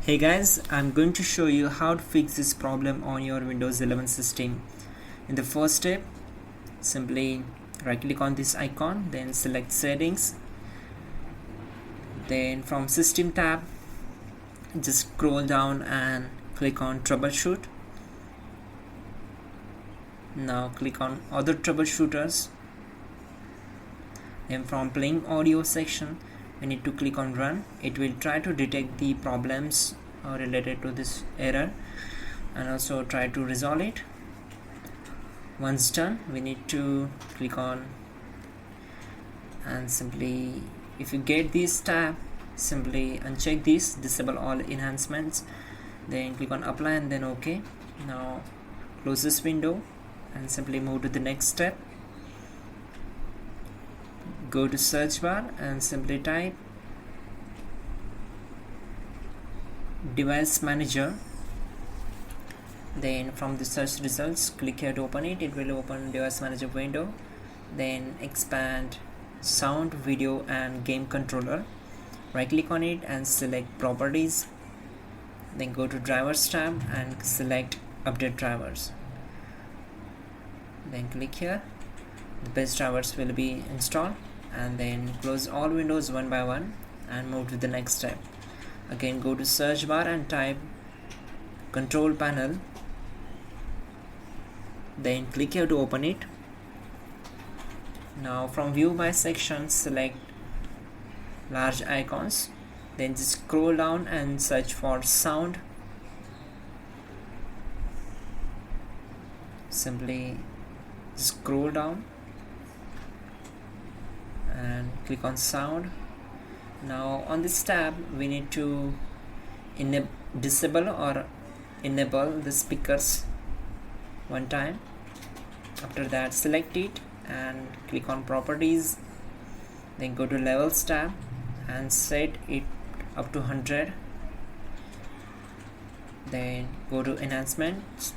Hey guys, I'm going to show you how to fix this problem on your Windows 11 system. In the first step, simply right click on this icon, then select settings, then from system tab just scroll down and click on troubleshoot. Now click on other troubleshooters, then from playing audio section we need to click on run. It will try to detect the problems related to this error and also try to resolve it. Once done, we need to click on and simply, if you get this tab, simply uncheck this, disable all enhancements, then click on apply and then OK. Now close this window and simply move to the next step. Go to search bar and simply type device manager. Then from the search results, click here to open it. It will open device manager window. Then expand sound, video and game controller. Right click on it and select properties. Then go to drivers tab and select update drivers. Then click here. The best drivers will be installed, and then close all windows one by one and move to the next step. Again go to search bar and type control panel, then click here to open it. Now from view by section, select large icons, then just scroll down and search for sound. Simply scroll down and click on sound. Now on this tab we need to disable or enable the speakers one time. After that, select it and click on properties, then go to levels tab and set it up to 100. Then go to enhancements,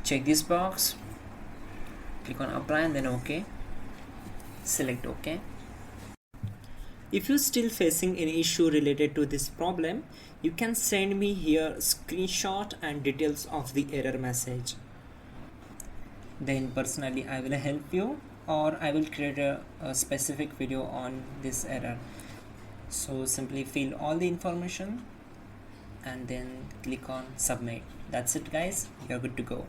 check this box, click on apply and then OK. Select OK. If you're still facing any issue related to this problem, you can send me here screenshot and details of the error message. Then personally I will help you, or I will create a specific video on this error. So simply fill all the information and then click on submit. That's it guys, you're good to go.